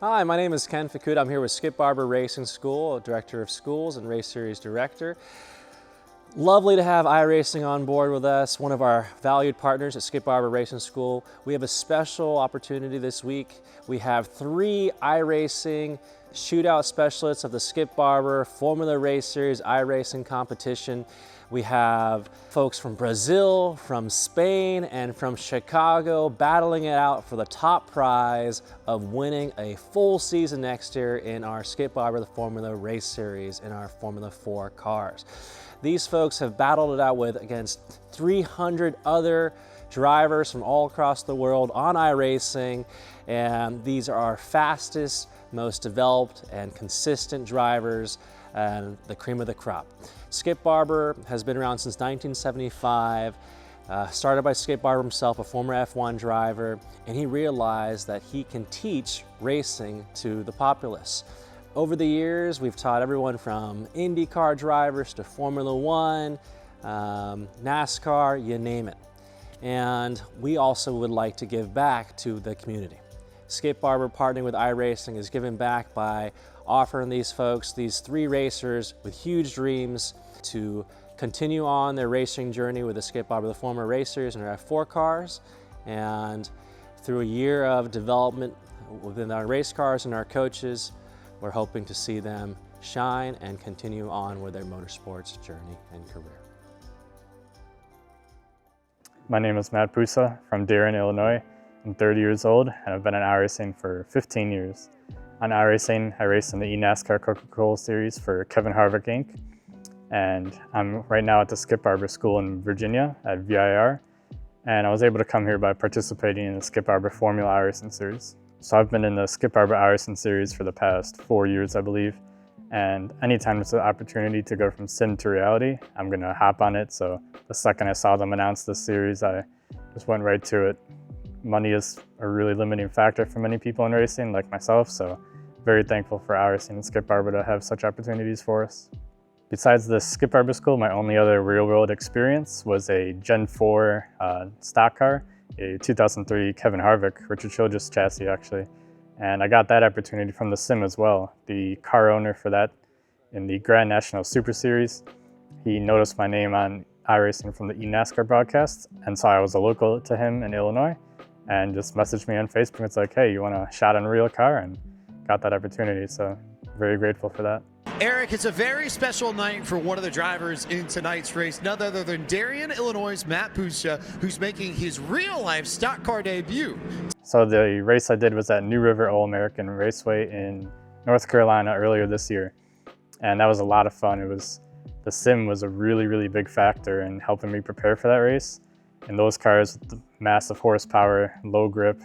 Hi, my name is Ken Fukuda. I'm here with Skip Barber Racing School, Director of Schools and Race Series Director. Lovely to have iRacing on board with us, one of our valued partners at Skip Barber Racing School. We have a special opportunity this week. We have 3 iRacing shootout specialists of the Skip Barber Formula Race Series iRacing competition. We have folks from Brazil, from Spain, and from Chicago battling it out for the top prize of winning a full season next year in our Skip Barber Formula Race Series in our Formula 4 cars. These folks have battled it out against 300 other drivers from all across the world on iRacing, and these are our fastest, most developed and consistent drivers and the cream of the crop. Skip Barber has been around since 1975, started by Skip Barber himself, a former F1 driver, and he realized that he can teach racing to the populace. Over the years, we've taught everyone from IndyCar drivers to Formula 1, NASCAR, you name it. And we also would like to give back to the community. Skip Barber, partnering with iRacing, is giving back by offering these folks, these 3 racers with huge dreams, to continue on their racing journey with the Skip Barber the Formula Race Series and our F4 cars. And through a year of development within our race cars and our coaches, we're hoping to see them shine and continue on with their motorsports journey and career. My name is Matt Bussa from Darien, Illinois. I'm 30 years old and I've been in iRacing for 15 years. On iRacing, I race in the eNASCAR Coca-Cola Series for Kevin Harvick Inc. And I'm right now at the Skip Barber School in Virginia at VIR. And I was able to come here by participating in the Skip Barber Formula iRacing Series. So I've been in the Skip Barber iRacing Series for the past 4 years, I believe. And anytime there's an opportunity to go from sim to reality, I'm gonna hop on it. So the second I saw them announce this series, I just went right to it. Money is a really limiting factor for many people in racing, like myself, so very thankful for iRacing and Skip Barber to have such opportunities for us. Besides the Skip Barber School, my only other real-world experience was a Gen 4 stock car, a 2003 Kevin Harvick, Richard Childress chassis actually. And I got that opportunity from the sim as well. The car owner for that in the Grand National Super Series, he noticed my name on iRacing from the eNASCAR broadcast, and so I was a local to him in Illinois, and just messaged me on Facebook. It's like, hey, you want a shot on a real car? And got that opportunity, so very grateful for that. Eric, it's a very special night for one of the drivers in tonight's race, none other than Darien, Illinois' Matt Bussa, who's making his real-life stock car debut. So the race I did was at New River All-American Raceway in North Carolina earlier this year, and that was a lot of fun. The sim was a really, really big factor in helping me prepare for that race. In those cars with the massive horsepower, low grip,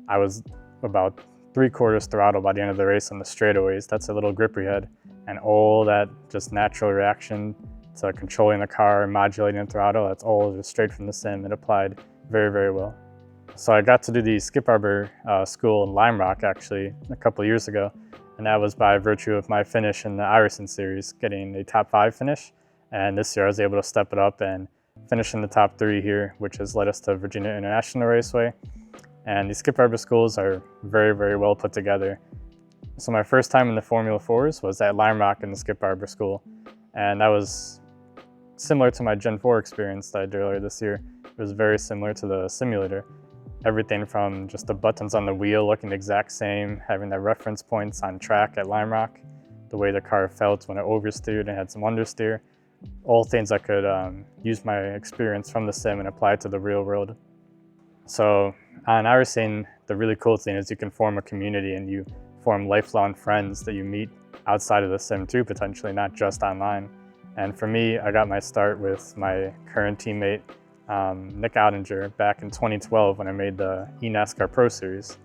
I was about 3/4 throttle by the end of the race on the straightaways. That's a little grip we had. And all that just natural reaction to controlling the car, modulating the throttle, that's all just straight from the sim. It applied very, very well. So I got to do the Skip Barber School in Lime Rock actually a couple of years ago. And that was by virtue of my finish in the iRacing Series, getting a top 5 finish. And this year I was able to step it up and finish in the top 3 here, which has led us to Virginia International Raceway. And the Skip Barber schools are very, very well put together. So my first time in the Formula 4s was at Lime Rock in the Skip Barber School. And that was similar to my Gen 4 experience that I did earlier this year. It was very similar to the simulator. Everything from just the buttons on the wheel looking the exact same, having the reference points on track at Lime Rock, the way the car felt when it oversteered and had some understeer. All things I could use my experience from the sim and apply to the real world. So on iRacing, the really cool thing is you can form a community and you form lifelong friends that you meet outside of the sim too, potentially, not just online. And for me, I got my start with my current teammate, Nick Oudinger, back in 2012 when I made the eNASCAR Pro Series.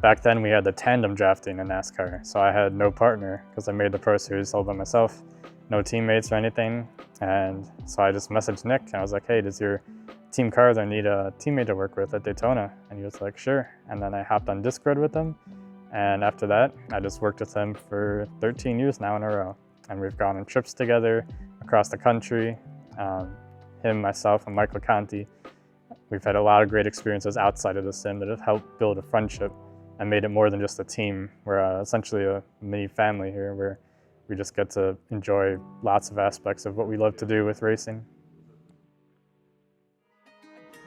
Back then we had the tandem drafting in NASCAR, so I had no partner because I made the Pro Series all by myself, no teammates or anything. And so I just messaged Nick and I was like, hey, does your team cars, I need a teammate to work with at Daytona. And he was like, sure. And then I hopped on Discord with him. And after that, I just worked with him for 13 years now in a row. And we've gone on trips together across the country. Him, myself, and Michael Conti. We've had a lot of great experiences outside of the sim that have helped build a friendship. and made it more than just a team. We're essentially a mini family here where we just get to enjoy lots of aspects of what we love to do with racing.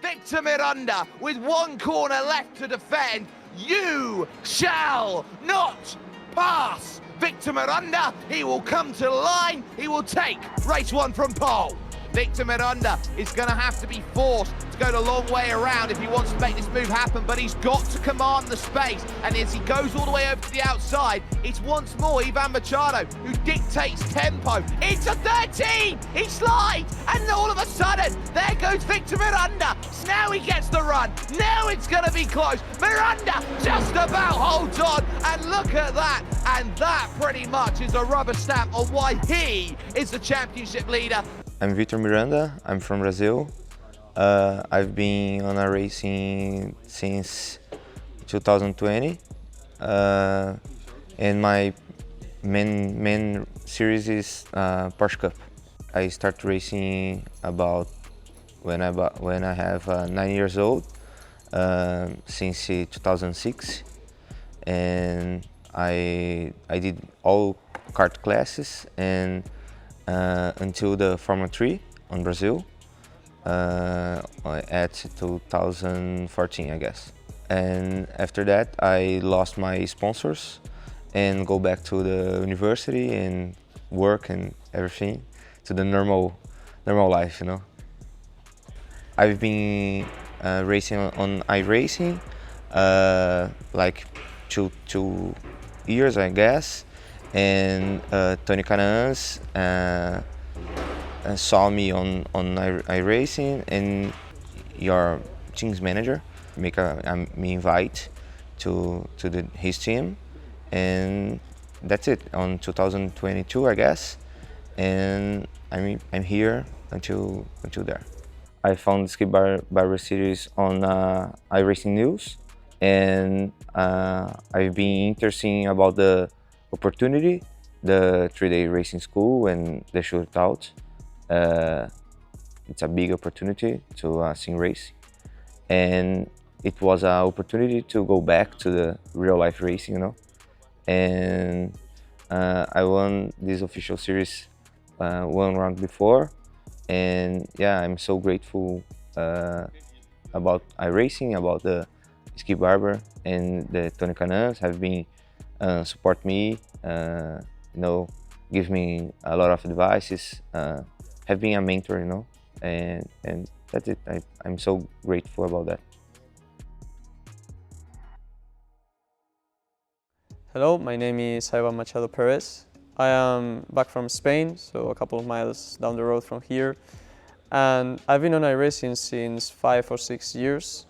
Victor Miranda with one corner left to defend. You shall not pass. Victor Miranda, he will come to the line, he will take race one from pole. Victor Miranda is going to have to be forced to go the long way around if he wants to make this move happen, but he's got to command the space, and as he goes all the way over to the outside, it's once more Ivan Machado who dictates tempo. It's a 13, he slides, and all of a sudden, there goes Victor Miranda. Now he gets the run, now it's going to be close. Miranda just about holds on, and look at that, and that pretty much is a rubber stamp on why he is the championship leader. I'm Victor Miranda, I'm from Brazil. I've been on iRacing since 2020. And my main series is Porsche Cup. I started racing about when I have 9 years old, since 2006. And I did all kart classes and until the Formula 3 on Brazil at 2014, I guess. And after that, I lost my sponsors and go back to the university and work and everything to the normal life, you know. I've been racing on iRacing like two years, I guess. And Tony Canans saw me on iRacing, and your team's manager me invite to his team, and that's it. On 2022, I guess, and I'm here until there. I found Skip Barber series on iRacing News, and I've been interested about the opportunity, the 3-day racing school and the Shootout. It's a big opportunity to sim race, and it was an opportunity to go back to the real life racing, you know. And I won this official series one round before, and yeah, I'm so grateful about iRacing, about the Skip Barber and the Tony Canans have been support me, you know, give me a lot of advices, have been a mentor, you know, and that's it. I'm so grateful about that. Hello, my name is Ivan Machado Perez. I am back from Spain, so a couple of miles down the road from here, and I've been on iRacing since 5 or 6 years,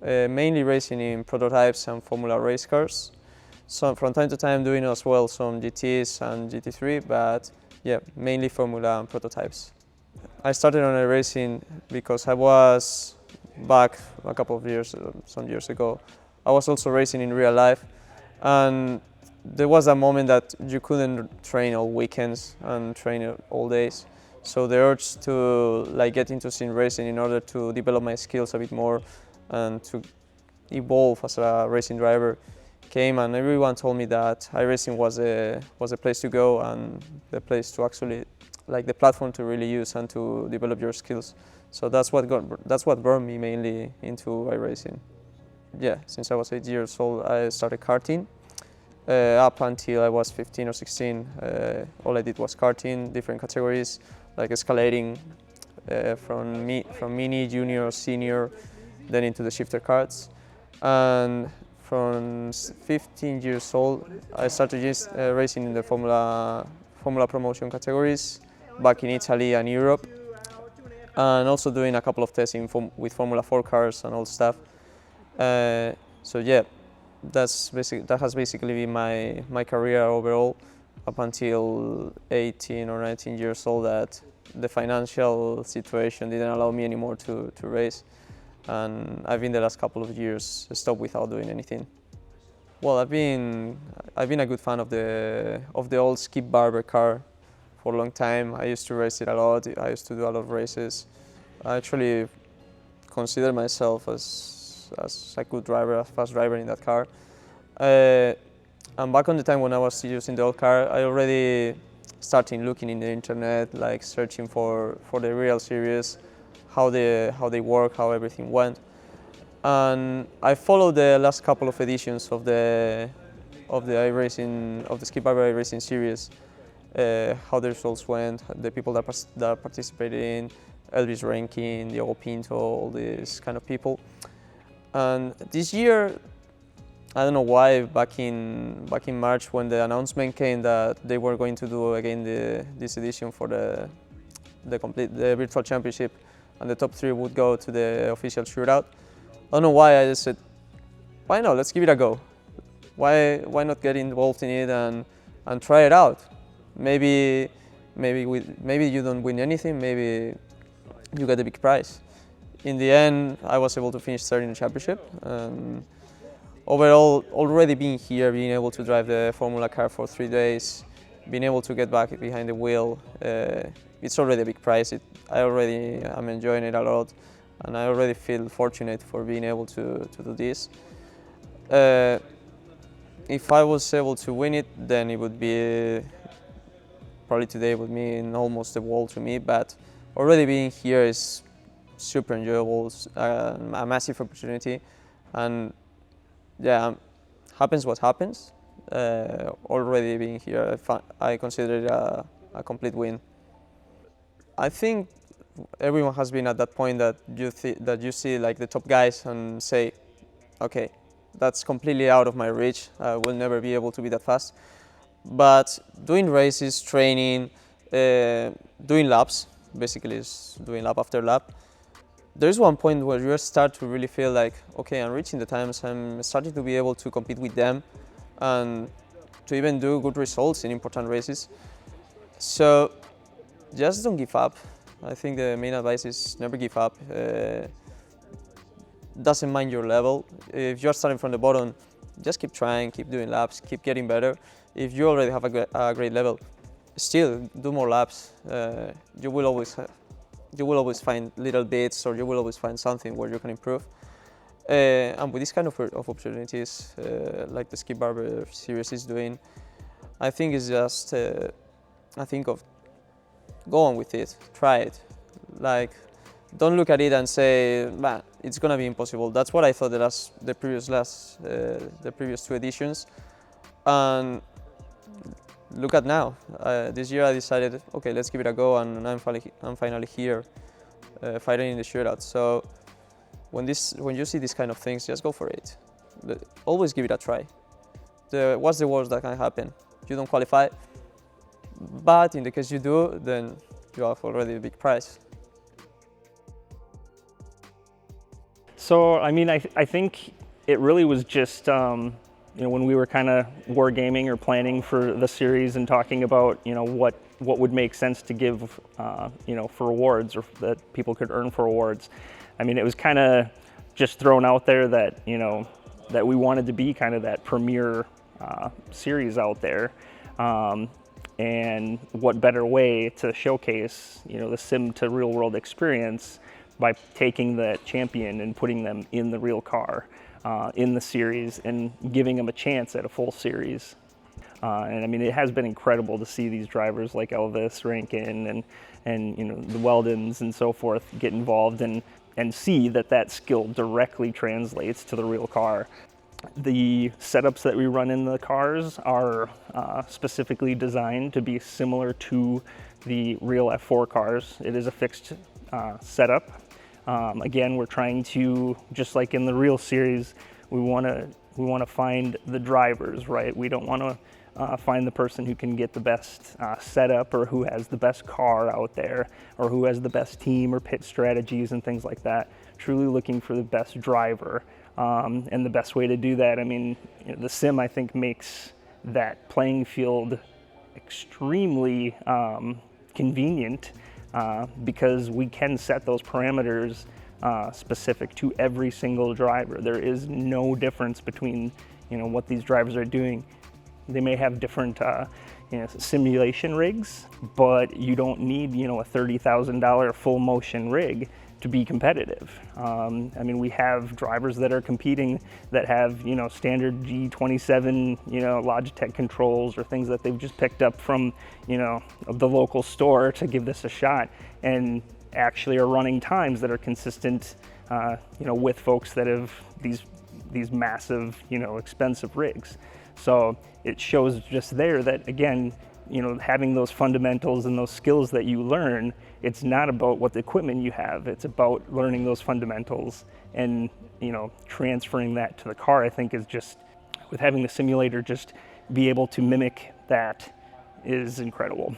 mainly racing in prototypes and Formula race cars. So from time to time doing as well some GTs and GT3, but yeah, mainly Formula and prototypes. I started on iRacing because I was back a couple of years, some years ago. I was also racing in real life, and there was a moment that you couldn't train all weekends and train all days. So the urge to get into sim racing in order to develop my skills a bit more and to evolve as a racing driver came, and everyone told me that iRacing was a place to go and the place to actually, the platform to really use and to develop your skills. So that's what brought me mainly into iRacing. Yeah, since I was 8 years old, I started karting. Up until I was 15 or 16, all I did was karting, different categories, like escalating from mini, junior, senior, then into the shifter karts. And from 15 years old, I started racing in the Formula promotion categories back in Italy and Europe, and also doing a couple of tests with Formula 4 cars and all stuff. So yeah, that has basically been my career overall up until 18 or 19 years old, that the financial situation didn't allow me anymore to race. And I've been the last couple of years stopped without doing anything. Well, I've been a good fan of the old Skip Barber car for a long time. I used to race it a lot. I used to do a lot of races. I actually consider myself as a good driver, a fast driver in that car. And back on the time when I was using the old car, I already started looking in the internet, like searching for the real series, how they work, how everything went. And I followed the last couple of editions of the iRacing, of the Skip Barber iRacing series, how the results went, the people that participated in, Elvis Rankin, Diego Pinto, all these kind of people. And this year, I don't know why, back in March when the announcement came that they were going to do again this edition for the virtual championship, and the top 3 would go to the official shootout. I don't know why, I just said, why not? Let's give it a go. Why not get involved in it and try it out? Maybe you don't win anything. Maybe you get a big prize. In the end, I was able to finish third in the championship. Overall, already being here, being able to drive the Formula car for 3 days, being able to get back behind the wheel, it's already a big prize. I already am enjoying it a lot, and I already feel fortunate for being able to do this. If I was able to win it, then it would be, probably today would mean almost the world to me, but already being here is super enjoyable, a massive opportunity, and yeah, happens what happens. Already being here, I consider it a complete win. I think everyone has been at that point that you see like the top guys and say, okay, that's completely out of my reach. I will never be able to be that fast. But doing races, training, doing laps, basically is doing lap after lap, there's one point where you start to really feel like, okay, I'm reaching the times, I'm starting to be able to compete with them and to even do good results in important races. So just don't give up. I think the main advice is never give up. Doesn't mind your level. If you're starting from the bottom, just keep trying, keep doing laps, keep getting better. If you already have a great level, still do more laps. You will always find little bits, or you will always find something where you can improve. And with this kind of opportunities, like the Skip Barber series is doing, I think it's just, I think of go on with it, try it. Like, don't look at it and say, man, it's gonna be impossible. That's what I thought the previous 2 editions. And look at now. This year I decided, okay, let's give it a go, and I'm finally here, fighting in the shootout. So when you see these kind of things, just go for it. Always give it a try. What's the worst that can happen? You don't qualify, but in the case you do, then you have already a big prize. So, I mean, I think it really was just, when we were kind of wargaming or planning for the series and talking about, what would make sense to give, for awards, or that people could earn for awards. I mean, it was kind of just thrown out there that, that we wanted to be kind of that premier series out there. And what better way to showcase, the sim to real world experience by taking the champion and putting them in the real car, in the series, and giving them a chance at a full series. And I mean, it has been incredible to see these drivers like Elvis Rankin and the Weldons and so forth get involved and see that skill directly translates to the real car. The setups that we run in the cars are specifically designed to be similar to the real F4 cars. It is a fixed setup. Again, we're trying to, just like in the real series, we want to find the drivers, right? We don't want to find the person who can get the best setup, or who has the best car out there, or who has the best team or pit strategies and things like that. Truly looking for the best driver. And the best way to do that, I mean, the sim, I think, makes that playing field extremely convenient, because we can set those parameters specific to every single driver. There is no difference between, what these drivers are doing. They may have different simulation rigs, but you don't need, a $30,000 full motion rig to be competitive. I mean, we have drivers that are competing that have, you know, standard G27, you know, Logitech controls or things that they've just picked up from, you know, the local store to give this a shot, and actually are running times that are consistent, you know, with folks that have these massive, you know, expensive rigs. So it shows just there that, again, you know, having those fundamentals and those skills that you learn, it's not about what the equipment you have, it's about learning those fundamentals and, you know, transferring that to the car. I think is just, with having the simulator just be able to mimic that is incredible.